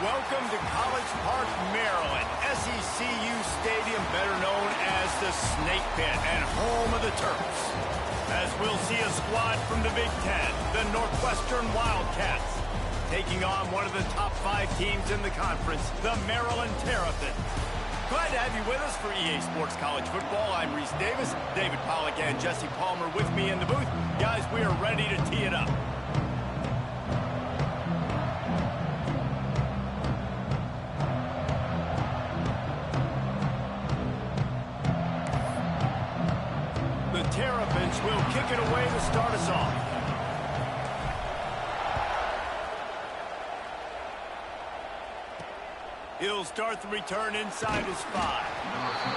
Welcome to College Park, Maryland, SECU Stadium, better known as the Snake Pit and home of the Terps. As we'll see a squad from the Big Ten, the Northwestern Wildcats, taking on one of the top 5 teams in the conference, the Maryland Terrapins. Glad to have you with us for EA Sports College Football. I'm Reese Davis, David Pollack and Jesse Palmer with me in the booth. Guys, we are ready to tee it up. The Terrapins will kick it away to start us off. He'll start the return inside his 5.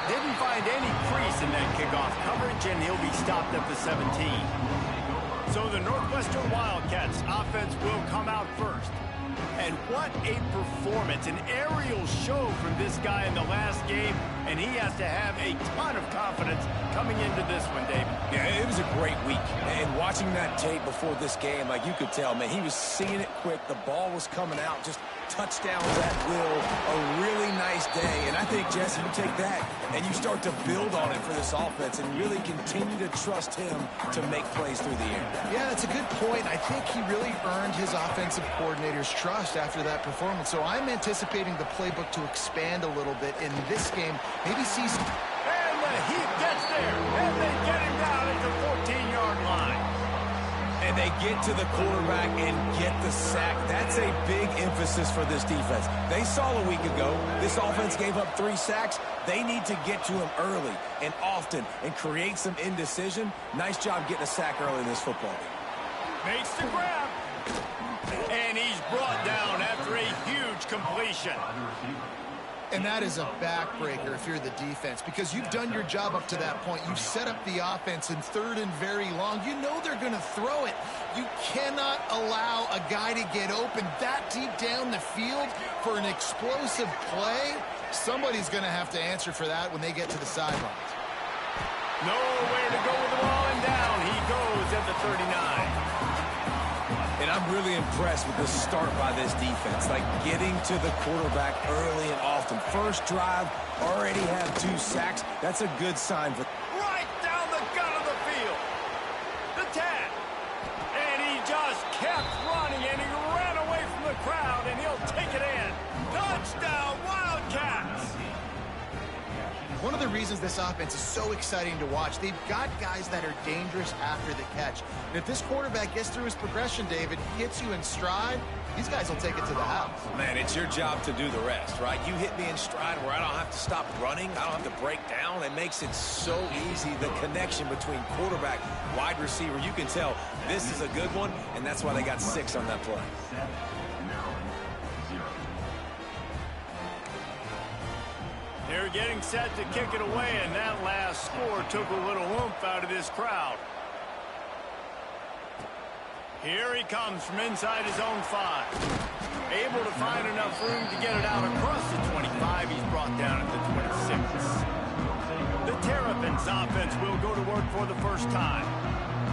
Didn't find any crease in that kickoff coverage, and he'll be stopped at the 17. So the Northwestern Wildcats offense will come out first. And what a performance, an aerial show from this guy in the last game, and he has to have a ton of confidence coming into this one, David. Yeah, it was a great week. And watching that tape before this game, like you could tell, man, he was seeing it quick. The ball was coming out, just touchdowns at will. A really nice day. And I think, Jesse, you take that and you start to build on it for this offense and really continue to trust him to make plays through the air. Yeah, that's a good point. I think he really earned his offensive coordinator's trust after that performance. So I'm anticipating the playbook to expand a little bit in this game. Maybe see some... And the heat gets there, and they get him down at the 14-yard line. And they get to the quarterback and get the sack. That's a big emphasis for this defense. They saw a week ago, this offense gave up 3 sacks. They need to get to him early and often and create some indecision. Nice job getting a sack early in this football game. Makes the grab. And he's brought down after a huge completion. And that is a backbreaker if you're the defense, because you've done your job up to that point. You've set up the offense in 3rd and very long. You know they're going to throw it. You cannot allow a guy to get open that deep down the field for an explosive play. Somebody's going to have to answer for that when they get to the sidelines. Nowhere to go with the ball, and down he goes at the 39. And I'm really impressed with the start by this defense, like getting to the quarterback early and often. First drive, already have 2 sacks. That's a good sign for... Right down the gut of the field. The 10. And he just kept running, and he ran away from the crowd, and he'll take it in. Touchdown, Wildcats! One of the reasons this offense is so exciting to watch, they've got guys that are dangerous after the catch. And if this quarterback gets through his progression, David, hits you in stride, these guys will take it to the house. Man, it's your job to do the rest, right? You hit me in stride where I don't have to stop running. I don't have to break down. It makes it so easy, the connection between quarterback, wide receiver. You can tell this is a good one, and that's why they got 6 on that play. They're getting set to kick it away, and that last score took a little oomph out of this crowd. Here he comes from inside his own 5. Able to find enough room to get it out across the 25. He's brought down at the 26. The Terrapins offense will go to work for the first time.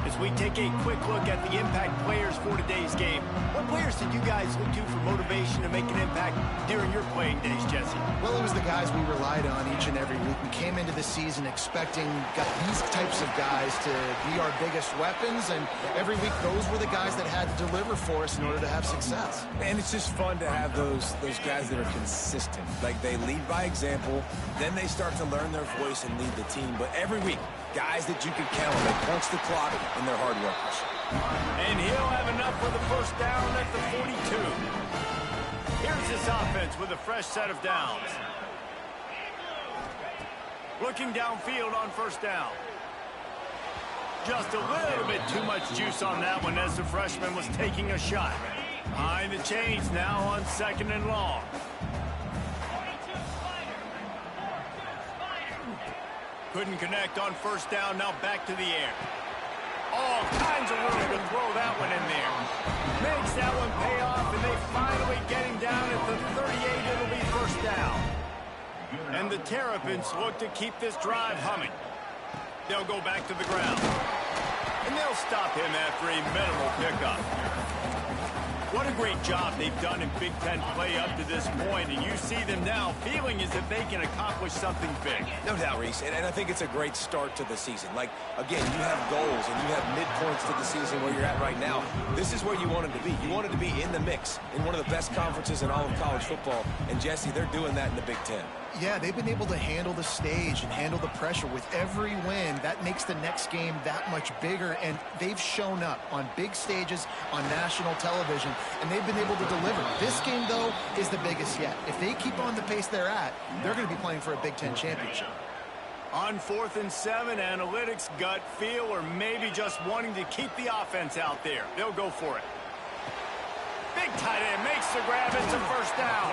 As we take a quick look at the impact players for today's game, what players did you guys look to for motivation to make an impact during your playing days, Jesse? Well, it was the guys we relied on each and every week. We came into the season expecting these types of guys to be our biggest weapons, and every week those were the guys that had to deliver for us in order to have success. And it's just fun to have those guys that are consistent. Like, they lead by example, then they start to learn their voice and lead the team. But every week, guys that you can count on, they punch the clock, and they're hard workers. And he'll have enough for the first down at the 42. Here's this offense with a fresh set of downs. Looking downfield on first down. Just a little bit too much juice on that one as the freshman was taking a shot. Behind the chains now on 2nd and long. Couldn't connect on first down, now back to the air. All kinds of room to throw that one in there. Makes that one pay off, and they finally get him down at the 38. It'll be first down. And the Terrapins look to keep this drive humming. They'll go back to the ground. And they'll stop him after a minimal pickup. What a great job they've done in Big Ten play up to this point, and you see them now feeling as if they can accomplish something big. No doubt, Reese, and I think it's a great start to the season. Like, again, you have goals and you have midpoints to the season where you're at right now. This is where you wanted to be. You wanted to be in the mix in one of the best conferences in all of college football, and Jesse, they're doing that in the Big Ten. Yeah, they've been able to handle the stage and handle the pressure. With every win, that makes the next game that much bigger, and they've shown up on big stages on national television, and they've been able to deliver. This game, though, is the biggest yet. If they keep on the pace they're at, they're going to be playing for a Big Ten championship. On 4th and 7, analytics, gut feel, or maybe just wanting to keep the offense out there. They'll go for it. Big tight end makes the grab. It's a first down.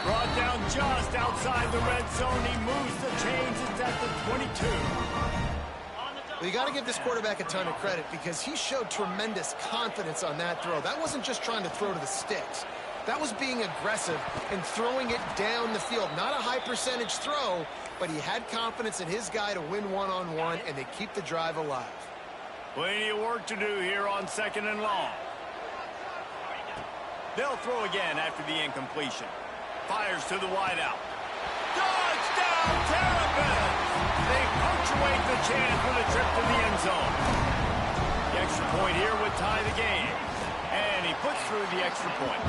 Brought down just outside the red zone. He moves the chains. It's at the 22. Well, you got to give this quarterback a ton of credit because he showed tremendous confidence on that throw. That wasn't just trying to throw to the sticks. That was being aggressive and throwing it down the field. Not a high percentage throw, but he had confidence in his guy to win one-on-one, and they keep the drive alive. Plenty of work to do here on 2nd and long. They'll throw again after the incompletion. Fires to the wideout. Touchdown, Terrapins! They punctuate the chance with a trip to the end zone. The extra point here would tie the game. And he puts through the extra point.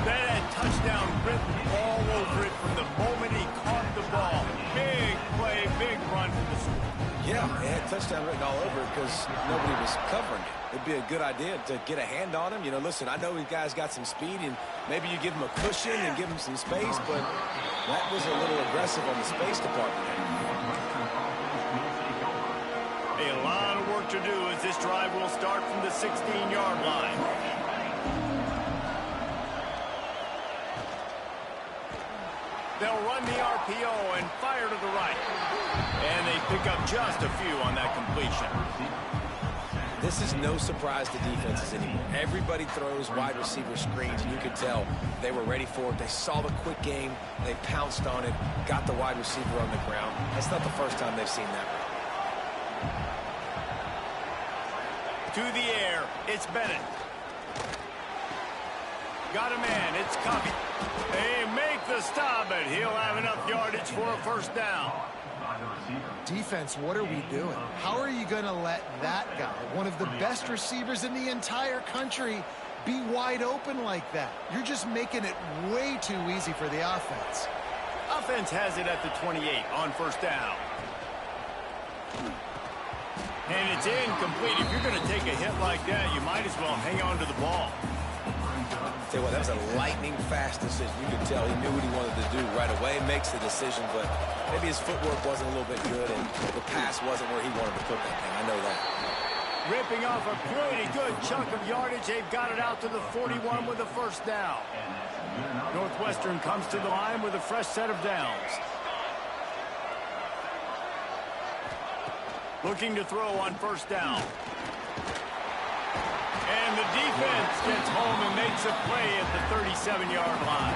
That touchdown written all over it from the moment he caught the ball. Big play, big run for the score. Yeah, it had touchdown written all over it because nobody was covering it. It'd be a good idea to get a hand on him. You know, listen, I know these guys got some speed, and maybe you give him a cushion and give him some space, but that was a little aggressive on the space department. A lot of work to do as this drive will start from the 16-yard line. They'll run the RPO and fire to the right. And they pick up just a few on that completion. This is no surprise to defenses anymore. Everybody throws wide receiver screens, and you could tell they were ready for it. They saw the quick game. They pounced on it, got the wide receiver on the ground. That's not the first time they've seen that. To the air, it's Bennett. Got a man, it's Covey. They make the stop, but he'll have enough yardage for a first down. Defense, what are we doing? How are you going to let that guy, one of the best receivers in the entire country, be wide open like that? You're just making it way too easy for the offense. Offense has it at the 28 on first down. And it's incomplete. If you're going to take a hit like that, you might as well hang on to the ball. Tell you what, that was a lightning-fast decision. You could tell he knew what he wanted to do right away, makes the decision, but maybe his footwork wasn't a little bit good, and the pass wasn't where he wanted to put that thing. I know that. Ripping off a pretty good chunk of yardage. They've got it out to the 41 with a first down. Northwestern comes to the line with a fresh set of downs. Looking to throw on first down. And the defense gets home and makes a play at the 37-yard line.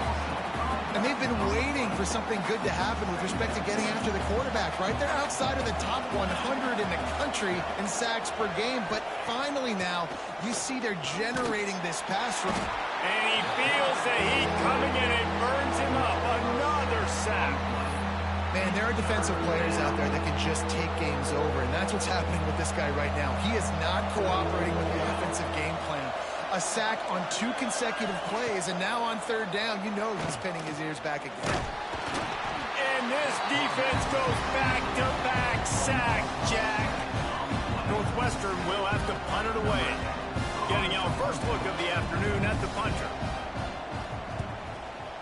And they've been waiting for something good to happen with respect to getting after the quarterback, right? They're outside of the top 100 in the country in sacks per game, but finally now you see they're generating this pass from. And he feels the heat coming and it burns him up. Another sack. Man, there are defensive players out there that can just take games over, and that's what's happening with this guy right now. He is not cooperating with the offensive game plan. A sack on 2 consecutive plays, and now on third down, you know he's pinning his ears back again. And this defense goes back-to-back sack, Jack. Northwestern will have to punt it away. Getting our first look of the afternoon at the punter.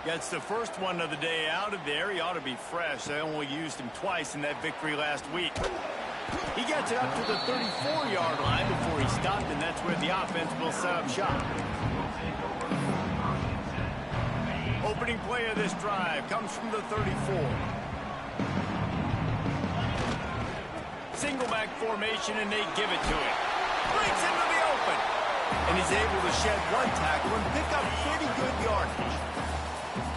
Gets the first one of the day out of there. He ought to be fresh. They only used him twice in that victory last week. He gets it up to the 34-yard line before he stopped, and that's where the offense will set up shop. Opening play of this drive comes from the 34. Single back formation, and they give it to him. Breaks into the open. And he's able to shed one tackle and pick up pretty good yardage.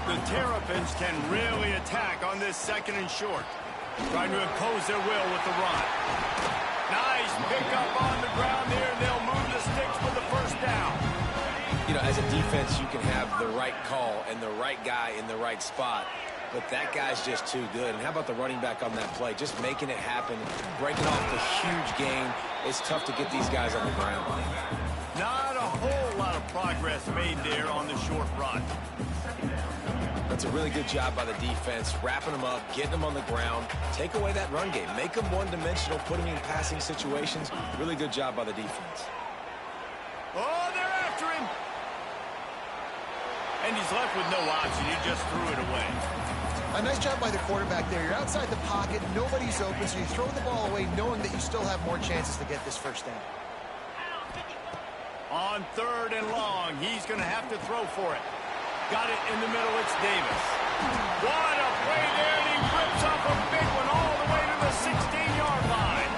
The Terrapins can really attack on this 2nd and short. Trying to impose their will with the run. Nice pickup on the ground there. They'll move the sticks for the first down. You know, as a defense, you can have the right call and the right guy in the right spot, but that guy's just too good. And how about the running back on that play? Just making it happen, breaking off the huge gain. It's tough to get these guys on the ground. Not a whole lot of progress made there on the short run. That's a really good job by the defense, wrapping them up, getting them on the ground, take away that run game, make them one-dimensional, put them in passing situations. Really good job by the defense. Oh, they're after him. And he's left with no option. He just threw it away. A nice job by the quarterback there. You're outside the pocket, nobody's open, so you throw the ball away knowing that you still have more chances to get this first down. On 3rd and long, he's going to have to throw for it. Got it in the middle, it's Davis. What a play there, and he rips off a big one all the way to the 16-yard line.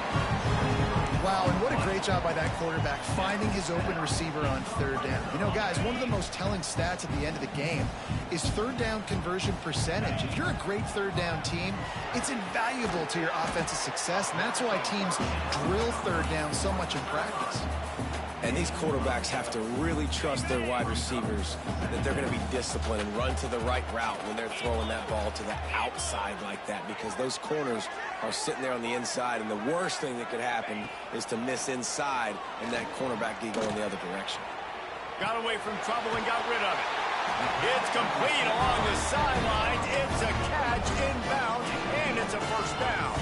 Wow, and what a great job by that quarterback, finding his open receiver on 3rd down. You know, guys, one of the most telling stats at the end of the game is 3rd down conversion percentage. If you're a great 3rd down team, it's invaluable to your offensive success, and that's why teams drill 3rd down so much in practice. And these quarterbacks have to really trust their wide receivers that they're going to be disciplined and run to the right route when they're throwing that ball to the outside like that, because those corners are sitting there on the inside, and the worst thing that could happen is to miss inside and that cornerback be going the other direction. Got away from trouble and got rid of it. It's complete along the sideline. It's a catch inbounds, and it's a first down.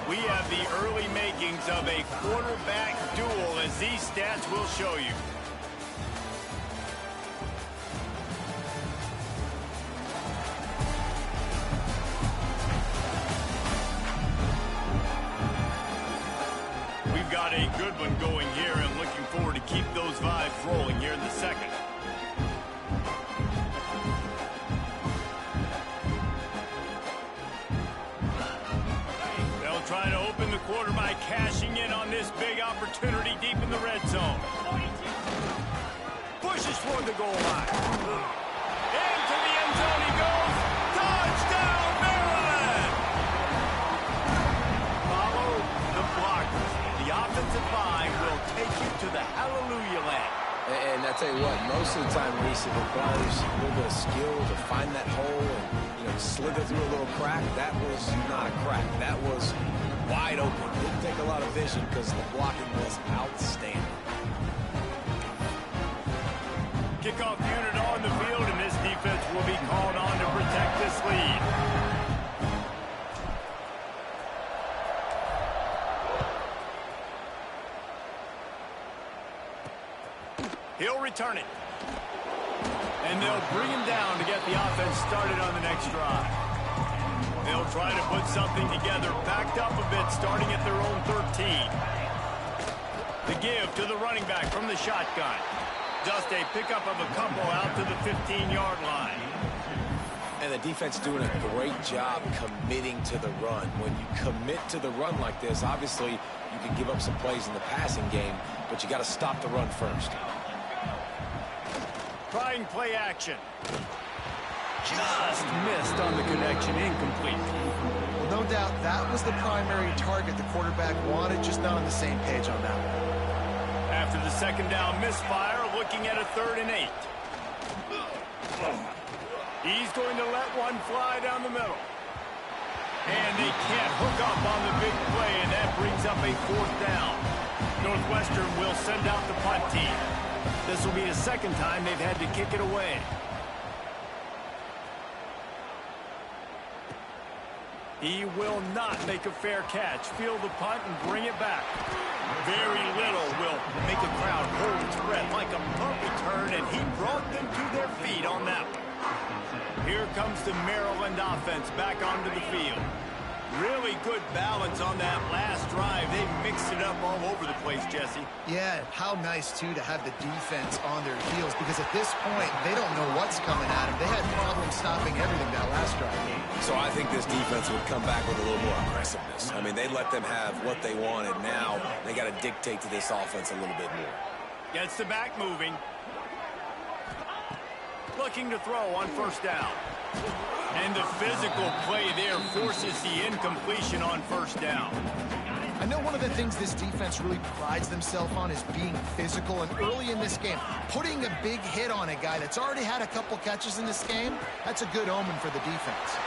We have the early makings of a quarterback duel, as these stats will show you. We've got a good one going here, and looking forward to keep those vibes rolling here in the second. Trying to open the quarter by cashing in on this big opportunity deep in the red zone. Pushes toward the goal line. Into the end zone he goes. Touchdown, Maryland! Follow the blockers. The offensive line will take you to the hallelujah land. And I tell you what, most of the time, Reese, it requires a little bit of skill to find that hole and, you know, slither through a little crack. That was not a crack. That was wide open. Didn't take a lot of vision because the blocking was outstanding. Kickoff unit on the field, and this defense will be called on to protect this lead. He'll return it. And they'll bring him down to get the offense started on the next drive. They'll try to put something together, backed up a bit, starting at their own 13. The give to the running back from the shotgun. Just a pickup of a couple out to the 15-yard line. And the defense doing a great job committing to the run. When you commit to the run like this, obviously you can give up some plays in the passing game, but you got to stop the run first. Trying play action. Just missed on the connection, incomplete. Well, no doubt that was the primary target the quarterback wanted, just not on the same page on that one. After the second down misfire, looking at a 3rd and 8. He's going to let one fly down the middle. And they can't hook up on the big play, and that brings up a 4th down. Northwestern will send out the punt team. This will be the second time they've had to kick it away. He will not make a fair catch. Field the punt and bring it back. Very little will make a crowd hold its breath like a punt return, and he brought them to their feet on that one. Here comes the Maryland offense back onto the field. Really good balance on that last drive. They mixed it up all over the place, Jesse. Yeah, how nice, too, to have the defense on their heels, because at this point, they don't know what's coming at them. They had problems stopping everything that last drive. So I think this defense would come back with a little more aggressiveness. I mean, they let them have what they wanted. Now they got to dictate to this offense a little bit more. Gets the back moving. Looking to throw on 1st down. And the physical play there forces the incompletion on first down. I know one of the things this defense really prides themselves on is being physical, and early in this game, putting a big hit on a guy that's already had a couple catches in this game, that's a good omen for the defense.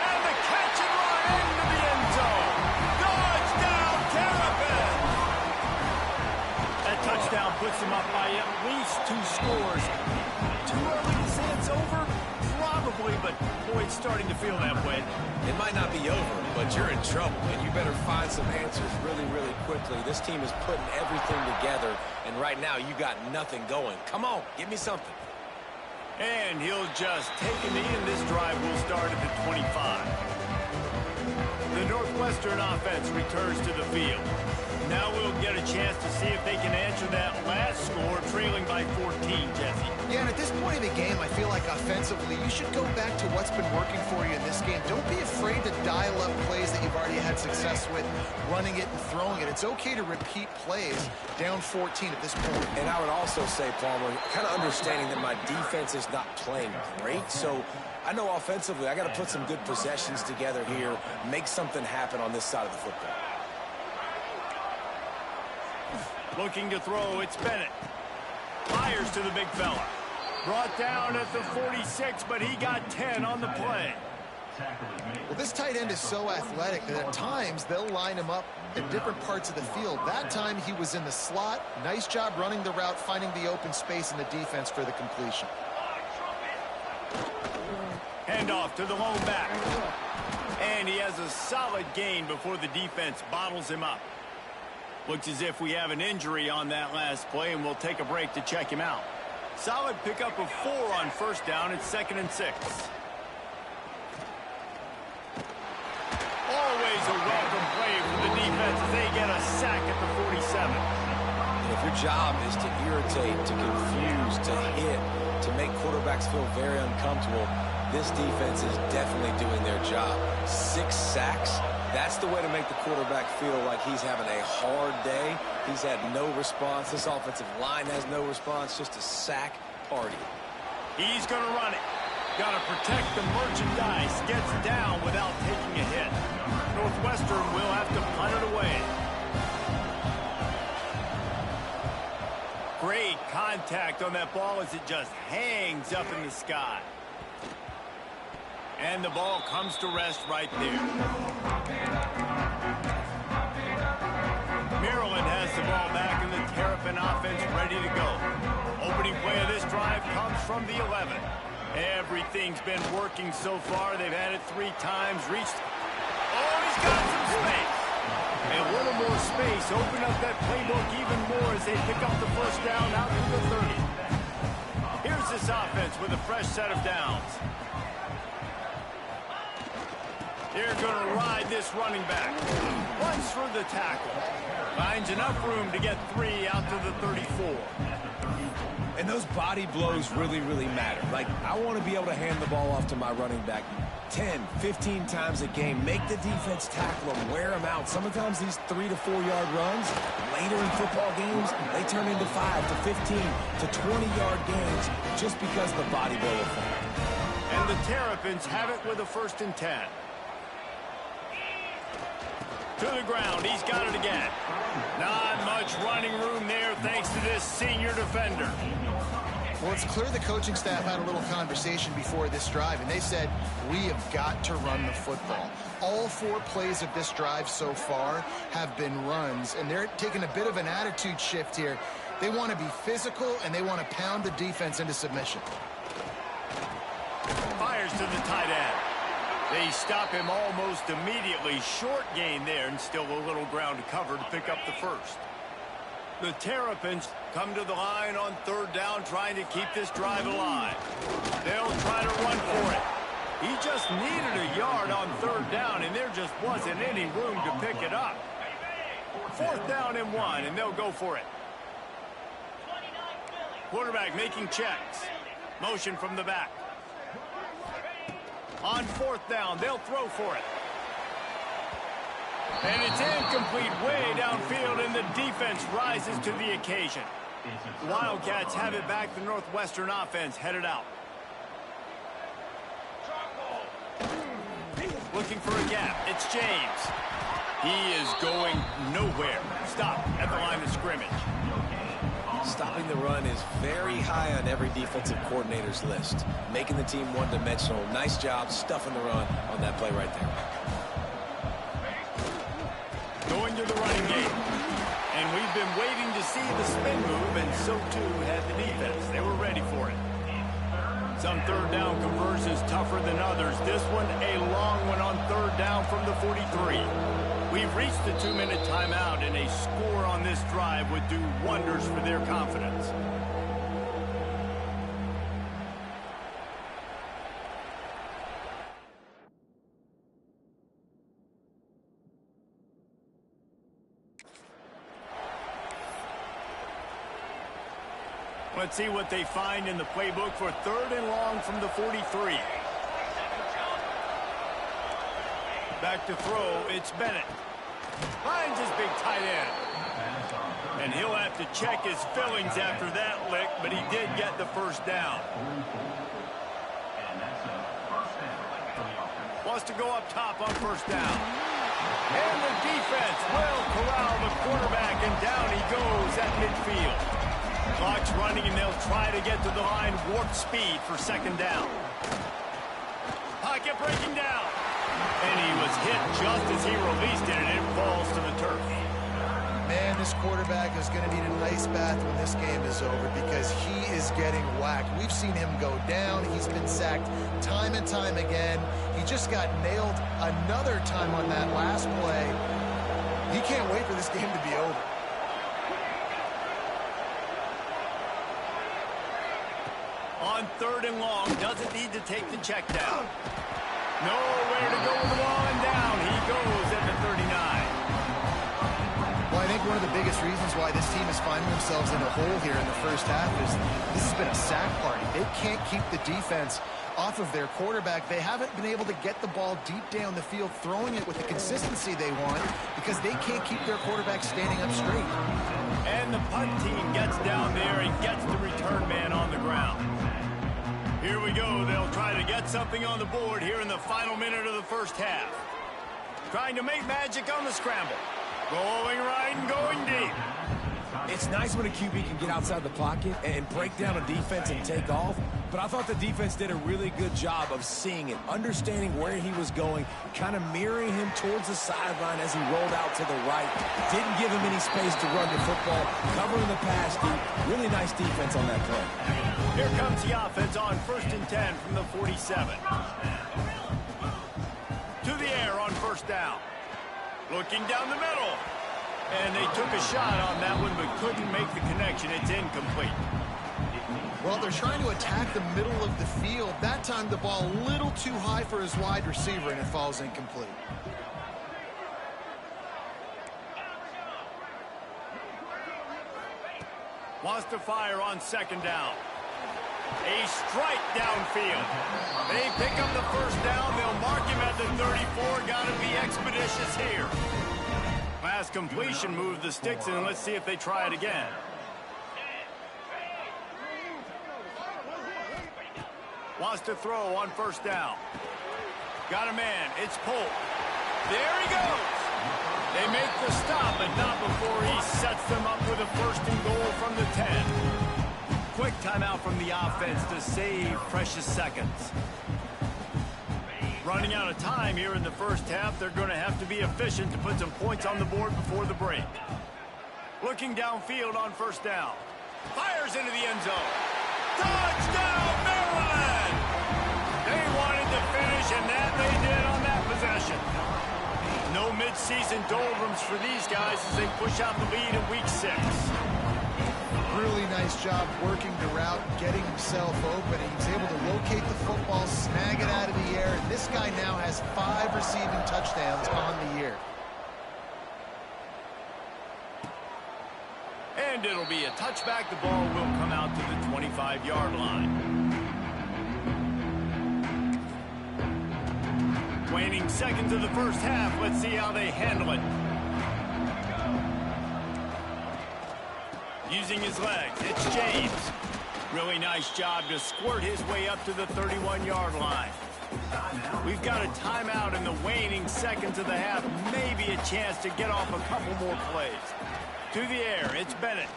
And the catch and run into the end zone. Touchdown, Terrapin! That touchdown puts them up by at least 2 scores. Too early to say it's over? Probably, but boy, it's starting to feel that way. It might not be over, but you're in trouble, and you better find some answers really, really quickly. This team is putting everything together, and right now you got nothing going. Come on, give me something. And he'll just take a knee, and this drive will start at the 25. The Northwestern offense returns to the field. Now we'll get a chance to see if they can answer that last score, trailing by 14, Jesse. Yeah, and at this point in the game, I feel like offensively, you should go back to what's been working for you in this game. Don't be afraid to dial up plays that you've already had success with, running it and throwing it. It's okay to repeat plays down 14 at this point. And I would also say, Palmer, kind of understanding that my defense is not playing great, so I know offensively I got to put some good possessions together here, make something happen on this side of the football. Looking to throw, it's Bennett. Fires to the big fella. Brought down at the 46, but he got 10 on the play. Well, this tight end is so athletic that at times they'll line him up in different parts of the field. That time he was in the slot. Nice job running the route, finding the open space in the defense for the completion. Handoff to the lone back. And he has a solid gain before the defense bottles him up. Looks as if we have an injury on that last play, and we'll take a break to check him out. Solid pickup of 4 on first down. It's 2nd and 6. Always a welcome play for the defense as they get a sack at the 47. And if your job is to irritate, to confuse, to hit, to make quarterbacks feel very uncomfortable, this defense is definitely doing their job. 6 sacks. That's the way to make the quarterback feel like he's having a hard day. He's had no response. This offensive line has no response. Just a sack party. He's going to run it. Got to protect the merchandise. Gets down without taking a hit. Northwestern will have to punt it away. Great contact on that ball as it just hangs up in the sky. And the ball comes to rest right there. Maryland has the ball back, and the Terrapin offense ready to go. Opening play of this drive comes from the 11. Everything's been working so far. They've had it 3 times, reached. Oh, he's got some space. And a little more space. Open up that playbook even more as they pick up the first down out to the 30. Here's this offense with a fresh set of downs. They're going to ride this running back. Runs through the tackle. Finds enough room to get 3 out to the 34. And those body blows really, really matter. Like, I want to be able to hand the ball off to my running back 10, 15 times a game. Make the defense tackle them, wear them out. Sometimes these 3 to 4 yard runs, later in football games, they turn into 5 to 15 to 20 yard gains just because of the body blow effect. And the Terrapins have it with a 1st and 10. To the ground, he's got it again. Not much running room there thanks to this senior defender. Well, it's clear the coaching staff had a little conversation before this drive, and they said, we have got to run the football. All 4 plays of this drive so far have been runs, and they're taking a bit of an attitude shift here. They want to be physical, and they want to pound the defense into submission. Fires to the tight end. They stop him almost immediately. Short gain there, and still a little ground to cover to pick up the 1st. The Terrapins come to the line on 3rd down, trying to keep this drive alive. They'll try to run for it. He just needed a yard on 3rd down, and there just wasn't any room to pick it up. 4th down and 1, and they'll go for it. Quarterback making checks. Motion from the back. On 4th down, they'll throw for it. And it's incomplete way downfield, and the defense rises to the occasion. The Wildcats have it back. The Northwestern offense headed out. Looking for a gap. It's James. He is going nowhere. Stop at the line of scrimmage. Stopping the run is very high on every defensive coordinator's list. Making the team one-dimensional. Nice job stuffing the run on that play right there. Going to the running game. And we've been waiting to see the spin move, and so too had the defense. They were ready for it. Some third down conversions tougher than others. This one a long one on third down from the 43. We've reached the 2-minute timeout, and a score on this drive would do wonders for their confidence. Let's see what they find in the playbook for third and long from the 43. Back to throw, it's Bennett. Finds his big tight end. And he'll have to check his fillings after that lick, but he did get the first down. Wants to go up top on first down. And the defense will corral the quarterback, and down he goes at midfield. Clock's running, and they'll try to get to the line warp speed for second down. Pocket breaking down. And he was hit just as he released it, and it falls to the turf. Man, this quarterback is going to need a nice bath when this game is over because he is getting whacked. We've seen him go down. He's been sacked time and time again. He just got nailed another time on that last play. He can't wait for this game to be over. On third and long, doesn't need to take the check down. Nowhere to go with the ball, and down he goes at the 39. Well, I think one of the biggest reasons why this team is finding themselves in a hole here in the first half is this has been a sack party. They can't keep the defense off of their quarterback. They haven't been able to get the ball deep down the field, throwing it with the consistency they want because they can't keep their quarterback standing up straight. And the punt team gets down there and gets the return man on the ground. Here we go. They'll try to get something on the board here in the final minute of the first half. Trying to make magic on the scramble. Going right and going deep. It's nice when a QB can get outside the pocket and break down a defense and take off, but I thought the defense did a really good job of seeing it, understanding where he was going, kind of mirroring him towards the sideline as he rolled out to the right. Didn't give him any space to run the football, covering the pass deep. Really nice defense on that play. Here comes the offense on 1st and 10 from the 47. To the air on first down. Looking down the middle. And they took a shot on that one, but couldn't make the connection. It's incomplete. Well, they're trying to attack the middle of the field. That time the ball a little too high for his wide receiver, and it falls incomplete. Wants to fire on second down. A strike downfield. They pick up the first down. They'll mark him at the 34. Got to be expeditious here. Pass completion, move the sticks, and let's see if they try it again. Wants to throw on first down. Got a man. It's Polk. There he goes. They make the stop, but not before he sets them up with a first and goal from the 10. Quick timeout from the offense to save precious seconds. Running out of time here in the first half. They're going to have to be efficient to put some points on the board before the break. Looking downfield on first down. Fires into the end zone. Touchdown, Maryland! They wanted to finish, and that they did on that possession. No midseason doldrums for these guys as they push out the lead in week 6. Really nice job working the route, getting himself open, and he's able to locate the football, snag it out of the air, and this guy now has 5 receiving touchdowns on the year. And it'll be a touchback. The ball will come out to the 25-yard line. Waning seconds of the first half. Let's see how they handle it. Using his legs, it's James. Really nice job to squirt his way up to the 31-yard line. We've got a timeout in the waning seconds of the half. Maybe a chance to get off a couple more plays. To the air, it's Bennett.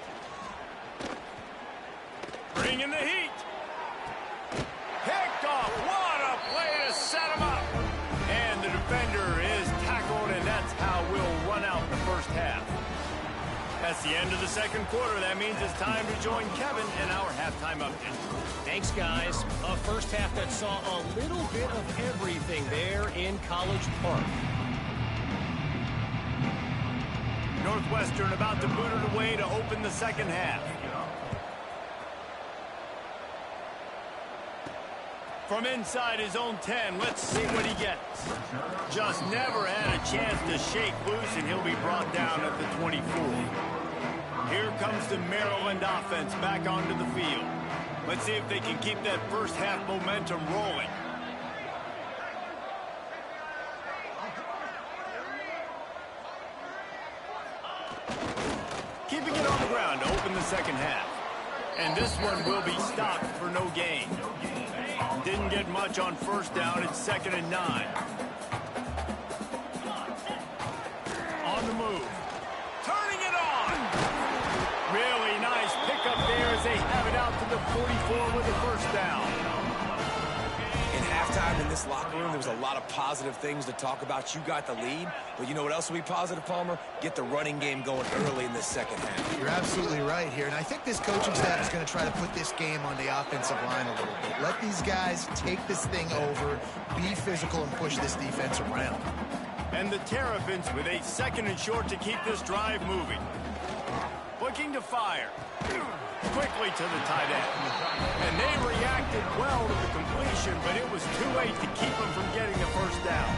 Bringing the heat. Picked off. What a play to set him up. And the defender is tackled, and that's how we'll run out the first half. That's the end of the second quarter. That means it's time to join Kevin in our halftime update. Thanks, guys. A first half that saw a little bit of everything there in College Park. Northwestern about to boot it away to open the second half. From inside his own 10, let's see what he gets. Just never had a chance to shake loose, and he'll be brought down at the 24. Here comes the Maryland offense back onto the field. Let's see if they can keep that first half momentum rolling. Keeping it on the ground to open the second half. And this one will be stopped for no gain. Didn't get much on first down. It's 2nd and 9. On the move. Turning it on. Really nice pickup there as they have it out to the 44 with a first down. In halftime in this locker room, there was a lot of positive things to talk about. You got the lead, but you know what else will be positive, Palmer? Get the running game going early in this second half. You're absolutely right here, and I think this coaching staff is going to try to put this game on the offensive line a little bit. Let these guys take this thing over, be physical, and push this defense around. And the Terrapins with a 2nd and short to keep this drive moving. Looking to fire. Quickly to the tight end. And they reacted well to the completion, but it was too late to keep them from getting the first down.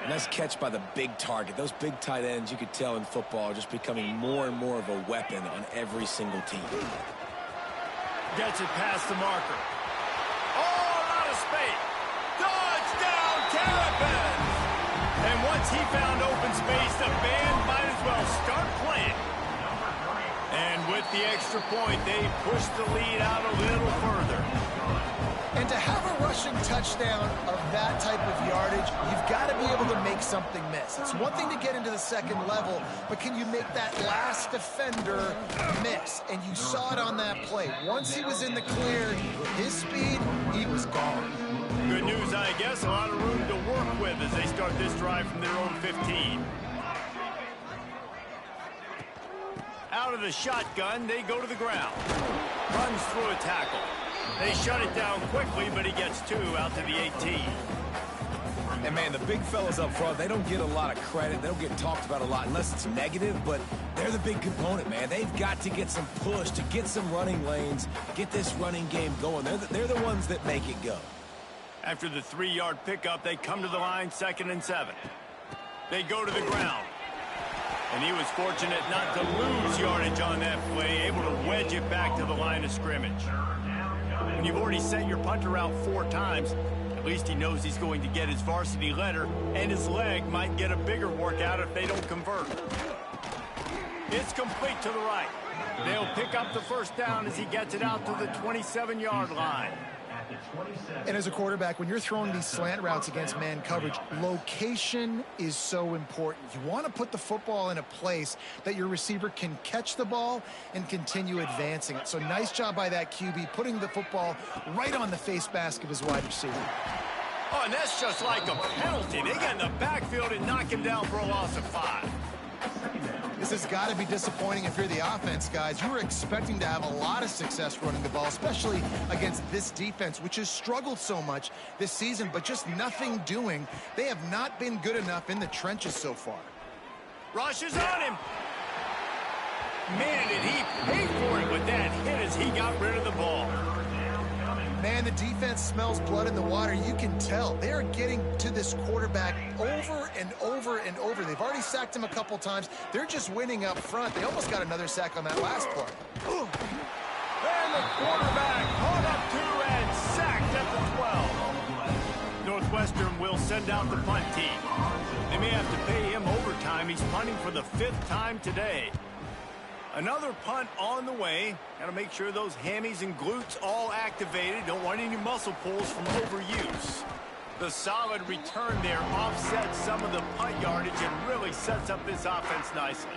Nice catch by the big target. Those big tight ends, you could tell in football, are just becoming more and more of a weapon on every single team. Gets it past the marker. Oh, out of space. Touchdown, Terrapins! And once he found open space, the band might as well start playing. And with the extra point, they push the lead out a little further. And to have a rushing touchdown of that type of yardage, you've got to be able to make something miss. It's one thing to get into the second level, but can you make that last defender miss? And you saw it on that play. Once he was in the clear, his speed, he was gone. Good news, I guess. A lot of room to work with as they start this drive from their own 15. Out of the shotgun, they go to the ground. Runs through a tackle. They shut it down quickly, but he gets 2 out to the 18. And, man, the big fellas up front, they don't get a lot of credit. They don't get talked about a lot unless it's negative, but they're the big component, man. They've got to get some push, to get some running lanes, get this running game going. They're the ones that make it go. After the 3-yard pickup, they come to the line, 2nd and 7. They go to the ground. And he was fortunate not to lose yardage on that play, able to wedge it back to the line of scrimmage. When you've already sent your punter out 4 times, at least he knows he's going to get his varsity letter, and his leg might get a bigger workout if they don't convert. It's complete to the right. They'll pick up the first down as he gets it out to the 27-yard line. And as a quarterback, when you're throwing these slant routes against man coverage, location is so important. You want to put the football in a place that your receiver can catch the ball and continue advancing it. So nice job by that QB, putting the football right on the face mask of his wide receiver. Oh, and that's just like a penalty. They get in the backfield and knock him down for a loss of 5. This has got to be disappointing if you're the offense, guys. You were expecting to have a lot of success running the ball, especially against this defense, which has struggled so much this season, but just nothing doing. They have not been good enough in the trenches so far. Rush is on him. Man, did he pay for it with that hit as he got rid of the ball. Man, the defense smells blood in the water. You can tell. They are getting to this quarterback over and over and over. They've already sacked him a couple times. They're just winning up front. They almost got another sack on that last play. And the quarterback caught up to and sacked at the 12. Northwestern will send out the punt team. They may have to pay him overtime. He's punting for the 5th time today. Another punt on the way. Got to make sure those hammies and glutes all activated. Don't want any muscle pulls from overuse. The solid return there offsets some of the punt yardage and really sets up this offense nicely.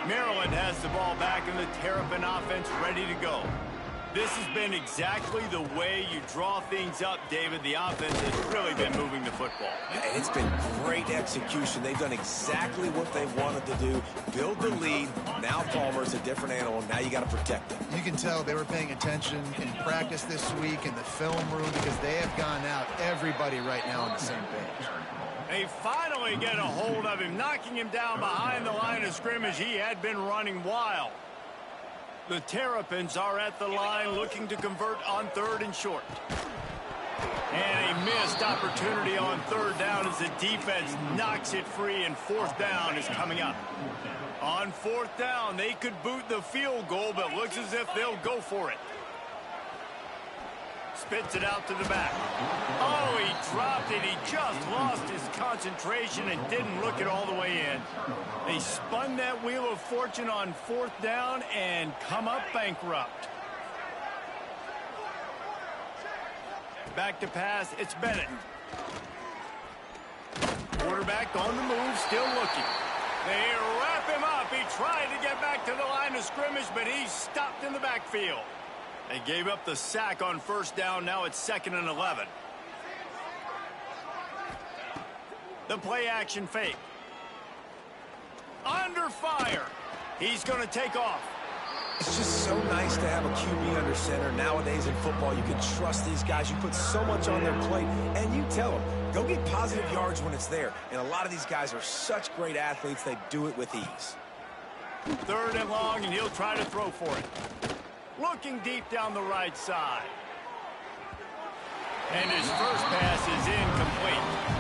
Maryland has the ball back and the Terrapin offense ready to go. This has been exactly the way you draw things up, David. The offense has really been moving the football. And it's been great execution. They've done exactly what they wanted to do. Build the lead. Now Palmer's a different animal. Now you got to protect them. You can tell they were paying attention in practice this week in the film room because they have gone out, everybody right now on the same page. They finally get a hold of him, knocking him down behind the line of scrimmage. He had been running wild. The Terrapins are at the line looking to convert on 3rd and short. And a missed opportunity on 3rd down as the defense knocks it free, and 4th down is coming up. On 4th down, they could boot the field goal, but looks as if they'll go for it. Spits it out to the back. Oh, he dropped it. He just lost his concentration and didn't look it all the way in. They spun that wheel of fortune on 4th down and come up bankrupt. Back to pass, it's Bennett. Quarterback on the move, still looking. They wrap him up. He tried to get back to the line of scrimmage, but he's stopped in the backfield. They gave up the sack on 1st down. Now it's 2nd and 11. The play action fake. Under fire. He's going to take off. It's just so nice to have a QB under center. Nowadays in football, you can trust these guys. You put so much on their plate, and you tell them, go get positive yards when it's there. And a lot of these guys are such great athletes, they do it with ease. 3rd and long, and he'll try to throw for it. Looking deep down the right side. And his first pass is incomplete.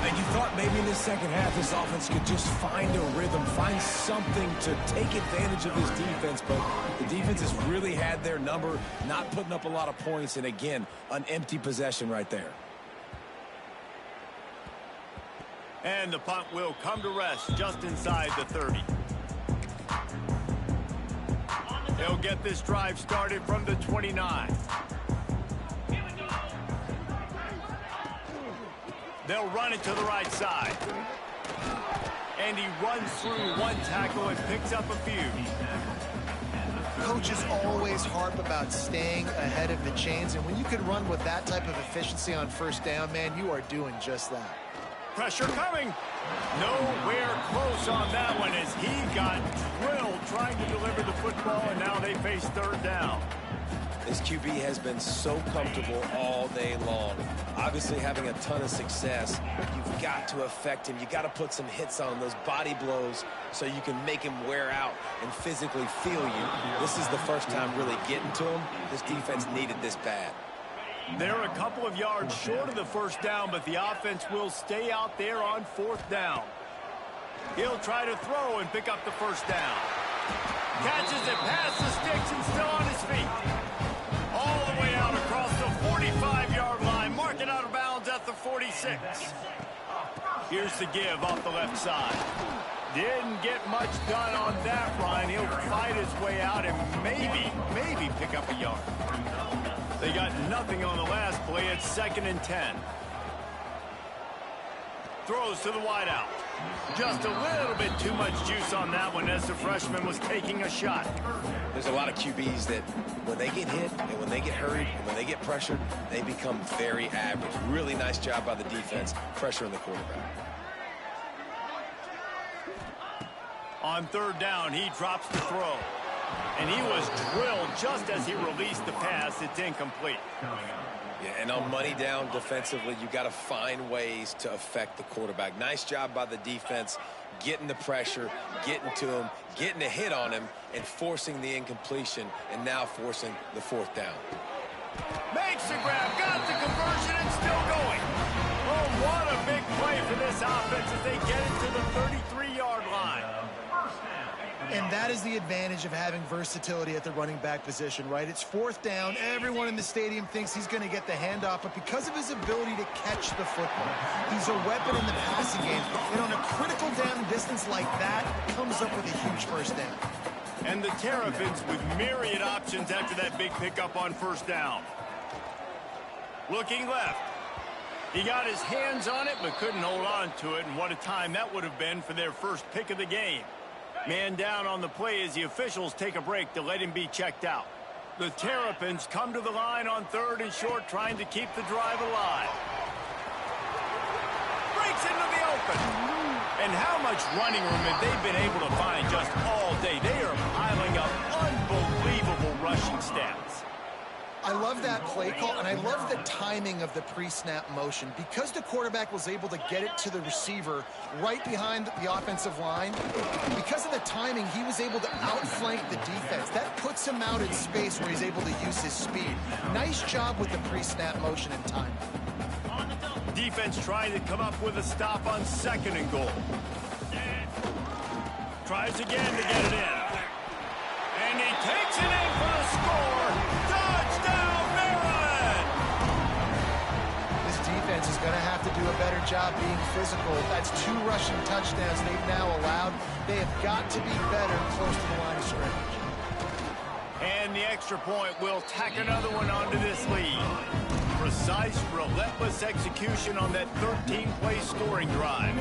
And you thought maybe in the second half this offense could just find a rhythm, find something to take advantage of this defense, but the defense has really had their number, not putting up a lot of points, and again, an empty possession right there. And the punt will come to rest just inside the 30. They'll get this drive started from the 29. They'll run it to the right side. And he runs through one tackle and picks up a few. Coaches always harp about staying ahead of the chains, and when you can run with that type of efficiency on 1st down, man, you are doing just that. Pressure coming. Nowhere close on that one as he got drilled trying to deliver the football, and now they face 3rd down. This QB has been so comfortable all day long. Obviously having a ton of success. You've got to affect him. You've got to put some hits on those body blows so you can make him wear out and physically feel you. This is the first time really getting to him. This defense needed this bad. They're a couple of yards short of the 1st down, but the offense will stay out there on 4th down. He'll try to throw and pick up the 1st down. Catches it past the sticks and still on his feet. All the way out across the 45-yard line. Mark it out of bounds at the 46. Here's the give off the left side. Didn't get much done on that run. He'll fight his way out and maybe pick up a yard. They got nothing on the last play. It's 2nd and 10. Throws to the wideout. Just a little bit too much juice on that one as the freshman was taking a shot. There's a lot of QBs that when they get hit and when they get hurried and when they get pressured, they become very average. Really nice job by the defense, pressuring the quarterback. On 3rd down, he drops the throw. And he was drilled just as he released the pass. It's incomplete. Yeah, and on money down defensively, you got to find ways to affect the quarterback. Nice job by the defense, getting the pressure, getting to him, getting a hit on him, and forcing the incompletion, and now forcing the 4th down. Makes the grab, got the conversion, and still going. Oh, what a big play for this offense as they get it to the 33-yard line. And that is the advantage of having versatility at the running back position, right? It's 4th down. Everyone in the stadium thinks he's going to get the handoff, but because of his ability to catch the football, he's a weapon in the passing game. And on a critical down distance like that, comes up with a huge 1st down. And the Terrapins with myriad options after that big pickup on first down. Looking left. He got his hands on it, but couldn't hold on to it, and what a time that would have been for their first pick of the game. Man down on the play as the officials take a break to let him be checked out. The Terrapins come to the line on 3rd and short, trying to keep the drive alive. Breaks into the open. And how much running room have they been able to find just all day? They are piling up unbelievable rushing stats. I love that play call, and I love the timing of the pre-snap motion. Because the quarterback was able to get it to the receiver right behind the offensive line, because of the timing, he was able to outflank the defense. That puts him out in space where he's able to use his speed. Nice job with the pre-snap motion and timing. Defense trying to come up with a stop on 2nd and goal. Tries again to get it in. And he takes it in for the score. Touchdown, Maryland! This defense is going to have to do a better job being physical. That's 2 rushing touchdowns they've now allowed. They have got to be better close to the line of scrimmage. And the extra point will tack another one onto this lead. Precise, relentless execution on that 13-play scoring drive.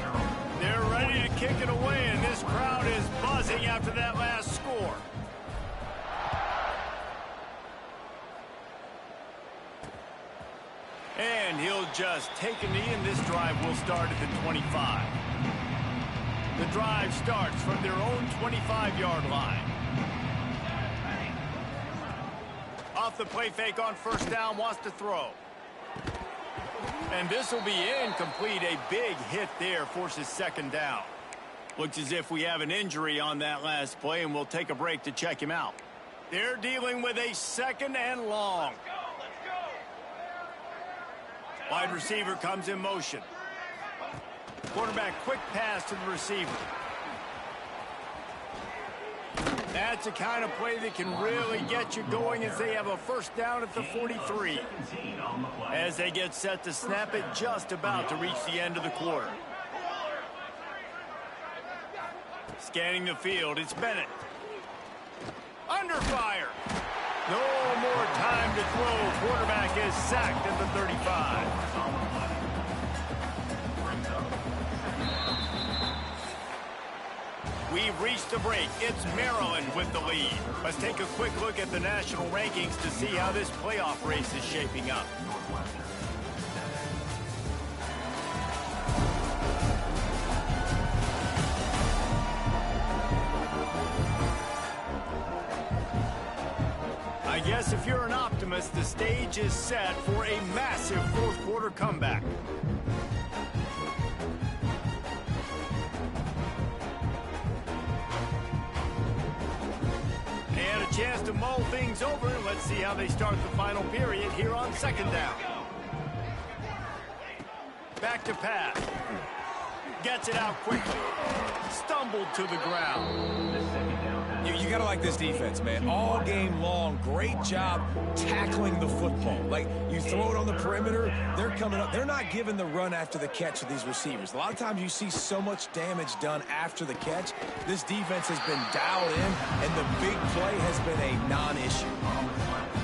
They're ready to kick it away, and this crowd is buzzing after that last score. And he'll just take a knee, and this drive will start at the 25. The drive starts from their own 25-yard line. Off the play fake on first down, wants to throw. And this will be incomplete. A big hit there forces 2nd down. Looks as if we have an injury on that last play, and we'll take a break to check him out. They're dealing with a 2nd and long. Wide receiver comes in motion. Quarterback quick pass to the receiver. That's the kind of play that can really get you going as they have a first down at the 43. As they get set to snap it, just about to reach the end of the quarter. Scanning the field, it's Bennett. Under fire. No more time to throw. Quarterback is sacked at the 35. We've reached the break. It's Maryland with the lead. Let's take a quick look at the national rankings to see how this playoff race is shaping up. I guess if you're an optimist, the stage is set for a massive 4th quarter comeback. And a chance to mull things over. Let's see how they start the final period here on 2nd down. Back to pass. Gets it out quickly. Stumbled to the ground. You got to like this defense, man. All game long, great job tackling the football. Like, you throw it on the perimeter, they're coming up. They're not giving the run after the catch to these receivers. A lot of times you see so much damage done after the catch. This defense has been dialed in, and the big play has been a non-issue.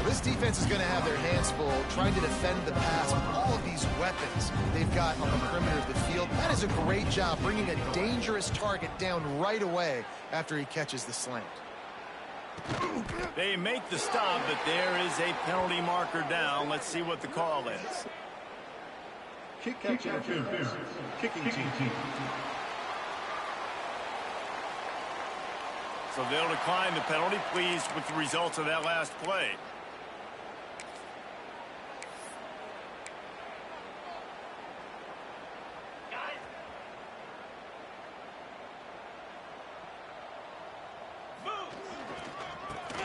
This defense is going to have their hands full trying to defend the pass with all of these weapons they've got on the perimeter of the field. That is a great job bringing a dangerous target down right away after he catches the slant. They make the stop, but there is a penalty marker down. Let's see what the call is. Kick catch interference. Kicking team. So they'll decline the penalty. Pleased with the results of that last play.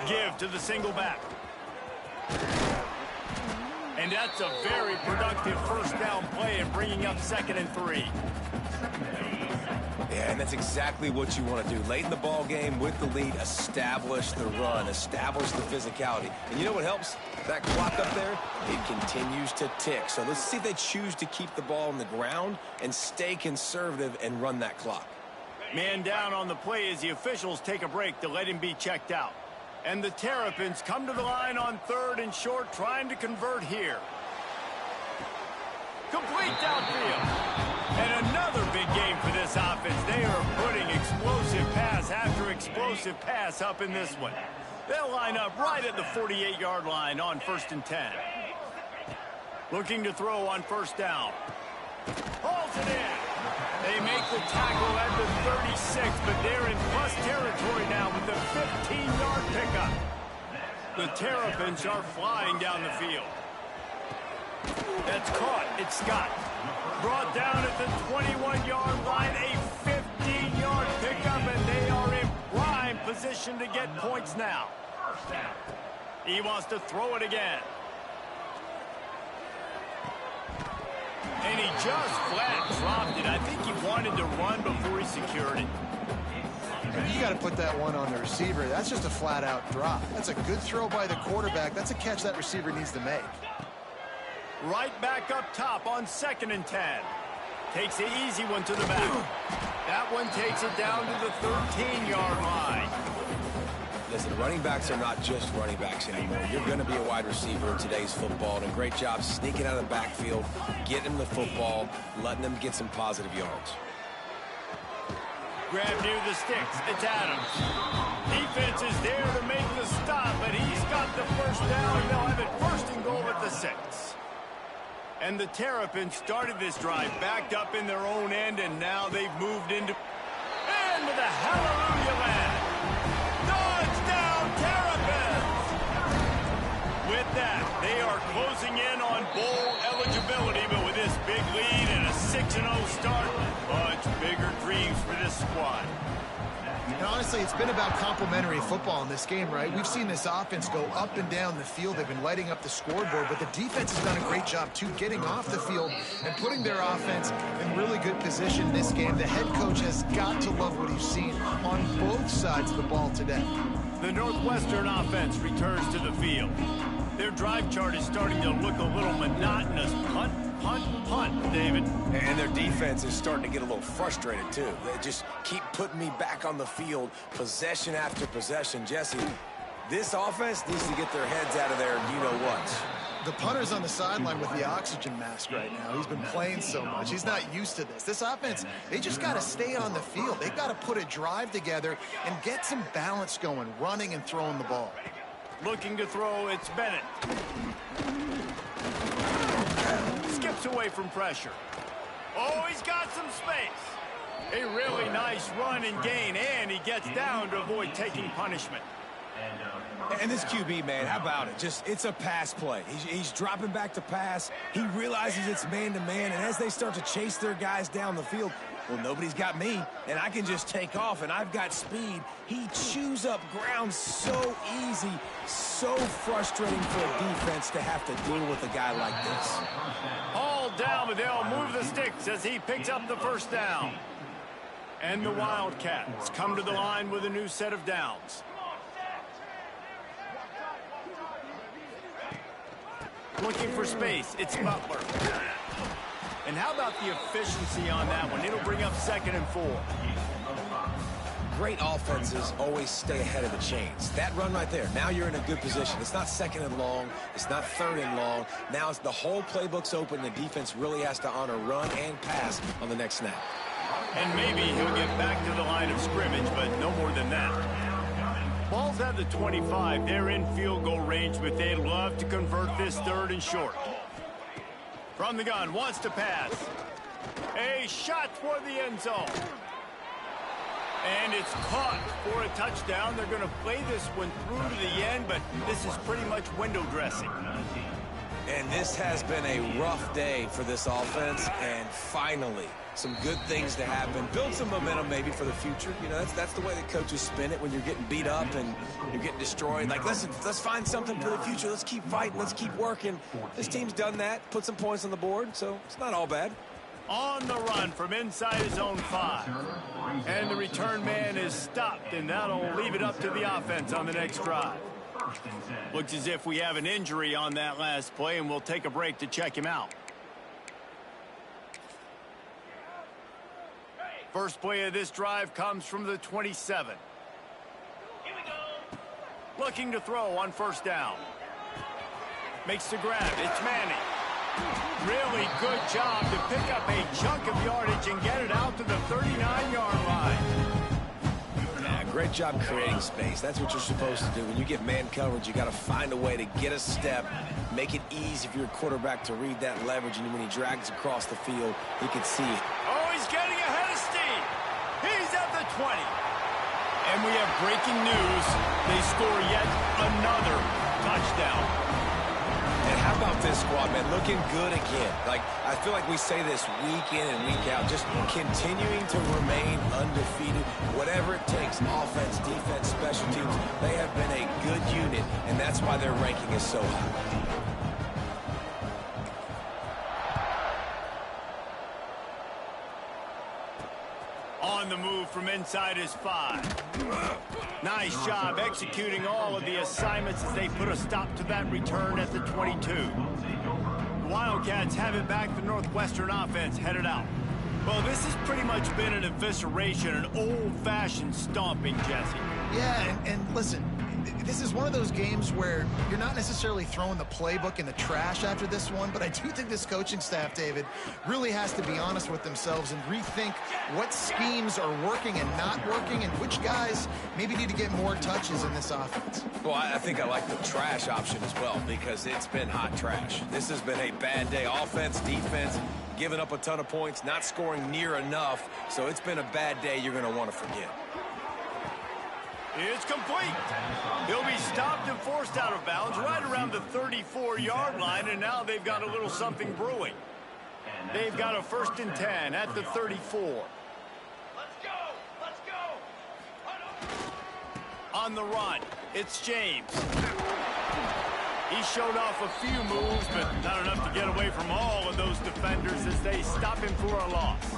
Give to the single back. And that's a very productive first down play and bringing up 2nd and 3. Yeah, and that's exactly what you want to do. Late in the ball game with the lead, establish the run, establish the physicality. And you know what helps? That clock up there, it continues to tick. So let's see if they choose to keep the ball on the ground and stay conservative and run that clock. Man down on the play as the officials take a break to let him be checked out. And the Terrapins come to the line on 3rd and short, trying to convert here. Complete downfield. And another big game for this offense. They are putting explosive pass after explosive pass up in this one. They'll line up right at the 48-yard line on 1st and 10. Looking to throw on 1st down. Hauls it in. They make the tackle at the 36, but they're in plus territory now with the 15-yard pickup. The Terrapins are flying down the field. That's caught. It's Scott. Brought down at the 21-yard line, a 15-yard pickup, and they are in prime position to get points now. He wants to throw it again. And he just flat dropped it. I think he wanted to run before he secured it. You got to put that one on the receiver. That's just a flat-out drop. That's a good throw by the quarterback. That's a catch that receiver needs to make. Right back up top on 2nd and 10. Takes the easy one to the back. That one takes it down to the 13-yard line. Listen, running backs are not just running backs anymore. You're going to be a wide receiver in today's football, and a great job sneaking out of the backfield, getting the football, letting them get some positive yards. Grab near the sticks. It's Adams. Defense is there to make the stop, but he's got the 1st down, and they'll have it 1st and goal at the 6. And the Terrapins started this drive backed up in their own end, and now they've moved into the hallelujah land. Touchdown, Terrapins! With that, they are closing in on bowl eligibility, but with this big lead and a 6-0 start, much bigger dreams for this squad. And honestly, it's been about complementary football in this game, right? We've seen this offense go up and down the field. They've been lighting up the scoreboard, but the defense has done a great job, too, getting off the field and putting their offense in really good position in this game. The head coach has got to love what he's seen on both sides of the ball today. The Northwestern offense returns to the field. Their drive chart is starting to look a little monotonous. Punt, punt, punt, David. And their defense is starting to get a little frustrated, too. They just keep putting me back on the field, possession after possession. Jesse, this offense needs to get their heads out of there, you-know-what. The punter's on the sideline with the oxygen mask right now. He's been playing so much. He's not used to this. This offense, they just got to stay on the field. They've got to put a drive together and get some balance going, running and throwing the ball. Looking to throw, it's Bennett. Skips away from pressure. Oh, he's got some space. A really nice run and gain, and he gets down to avoid taking punishment. And this QB, man, how about it? It's a pass play. He's dropping back to pass. He realizes it's man-to-man, and as they start to chase their guys down the field, well, nobody's got me, and I can just take off, and I've got speed. He chews up ground so easy, so frustrating for a defense to have to deal with a guy like this. All down, but they'll move the sticks as he picks up the 1st down. And the Wildcats come to the line with a new set of downs. Looking for space, it's Butler. And how about the efficiency on that one? It'll bring up 2nd and 4. Great offenses always stay ahead of the chains. That run right there, now you're in a good position. It's not 2nd and long. It's not 3rd and long. Now it's the whole playbook's open. The defense really has to honor run and pass on the next snap. And maybe he'll get back to the line of scrimmage, but no more than that. Ball's at the 25. They're in field goal range, but they'd love to convert this 3rd and short. From the gun, wants to pass. A shot for the end zone. And it's caught for a touchdown. They're going to play this one through to the end, but this is pretty much window dressing. And this has been a rough day for this offense, and finally, some good things to happen. Build some momentum maybe for the future. You know, that's the way the coaches spin it when you're getting beat up and you're getting destroyed. Like, listen, let's find something for the future. Let's keep fighting. Let's keep working. This team's done that, put some points on the board, so it's not all bad. On the run from inside his own 5. And the return man is stopped, and that'll leave it up to the offense on the next drive. Looks as if we have an injury on that last play, and we'll take a break to check him out. First play of this drive comes from the 27. Here we go. Looking to throw on first down. Makes the grab. It's Manning. Really good job to pick up a chunk of yardage and get it out to the 39-yard line. Yeah, great job creating space. That's what you're supposed to do. When you get man coverage, you got to find a way to get a step, make it easy for your quarterback to read that leverage, and when he drags across the field, he can see it. Oh, he's getting ahead of steam. He's at the 20. And we have breaking news. They score yet another touchdown. And how about this squad, man? Looking good again. Like, I feel like we say this week in and week out, just continuing to remain undefeated. Whatever it takes, offense, defense, special teams, they have been a good unit, and that's why their ranking is so high. On the move from inside his 5. Nice job executing all of the assignments as they put a stop to that return at the 22. The Wildcats have it back. The Northwestern offense headed out. Well, this has pretty much been an evisceration, an old-fashioned stomping, Jesse. Yeah, and listen, this is one of those games where you're not necessarily throwing the playbook in the trash after this one, but I do think this coaching staff, David, really has to be honest with themselves and rethink what schemes are working and not working and which guys maybe need to get more touches in this offense. Well, I think I like the trash option as well because it's been hot trash. This has been a bad day. Offense, defense, giving up a ton of points, not scoring near enough. So it's been a bad day you're going to want to forget. It's complete. He'll be stopped and forced out of bounds right around the 34-yard line, and now they've got a little something brewing. They've got a 1st and 10 at the 34. Let's go. Let's go. On the run, it's James. He showed off a few moves, but not enough to get away from all of those defenders as they stop him for a loss.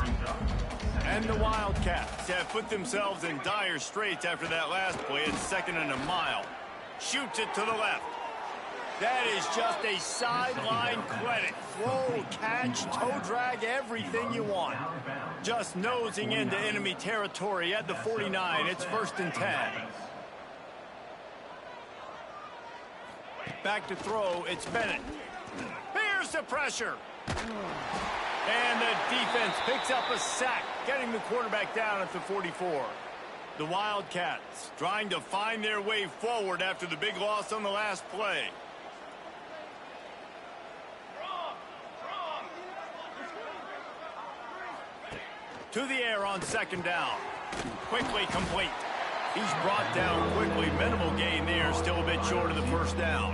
And the Wildcats have put themselves in dire straits after that last play. It's 2nd and a mile. Shoots it to the left. That is just a sideline credit. Roll, catch, toe drag, everything you want. Just nosing into enemy territory at the 49. It's 1st and 10. Back to throw, it's Bennett. Here's the pressure. And the defense picks up a sack, getting the quarterback down at the 44. The Wildcats trying to find their way forward after the big loss on the last play. To the air on 2nd down. Quickly complete. He's brought down quickly. Minimal gain there, still a bit short of the 1st down.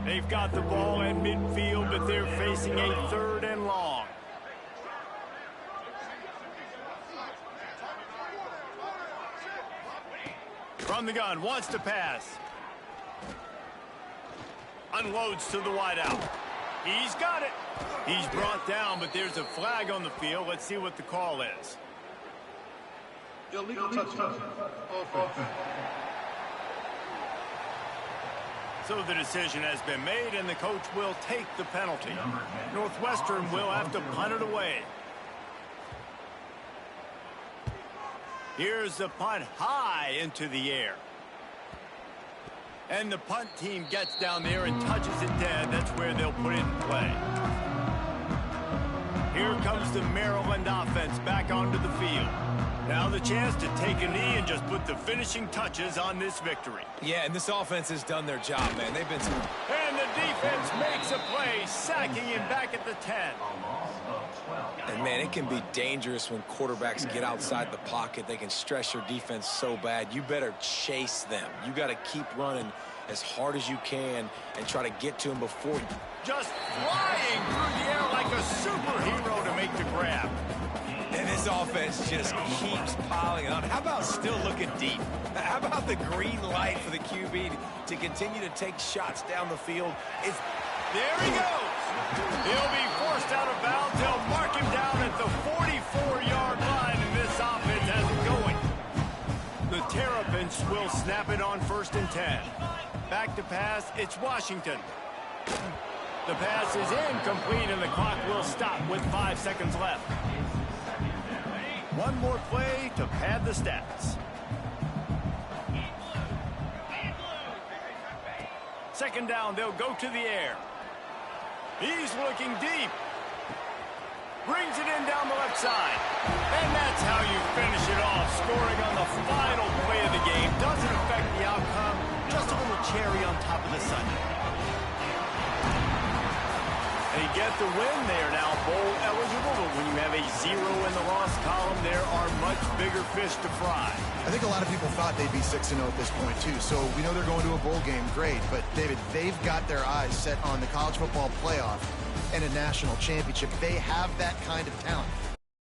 They've got the ball in midfield, but they're facing a 3rd and long. From the gun, wants to pass. Unloads to the wideout. He's got it. He's brought down, but there's a flag on the field. Let's see what the call is. Illegal touchdown. Offense. So the decision has been made, and the coach will take the penalty. Northwestern will have to punt it away. Here's the punt high into the air. And the punt team gets down there and touches it dead. That's where they'll put it in play. Here comes the Maryland offense back onto the field. Now the chance to take a knee and just put the finishing touches on this victory. Yeah, and this offense has done their job, man. They've been... And the defense makes a play, sacking him back at the 10. And, man, it can be dangerous when quarterbacks get outside the pocket. They can stress your defense so bad. You better chase them. You got to keep running as hard as you can and try to get to them before you... Just flying through the air like a superhero to make the grab. And this offense just keeps piling on. How about still looking deep? How about the green light for the QB to continue to take shots down the field? There he goes. He'll be forced out of bounds. They'll mark him down at the 44-yard line, and this offense has it going. The Terrapins will snap it on 1st and 10. Back to pass, it's Washington. The pass is incomplete, and the clock will stop with 5 seconds left. One more play to pad the stats. Second down, they'll go to the air. He's looking deep. Brings it in down the left side. And that's how you finish it off, scoring on the final play of the game. Doesn't affect the outcome, just a little cherry on top of the sundae. They get the win. They are now bowl eligible, but when you have a 0 in the loss column, there are much bigger fish to fry. I think a lot of people thought they'd be 6-0 at this point, too. So we know they're going to a bowl game. Great. But, David, they've got their eyes set on the college football playoff and a national championship. They have that kind of talent.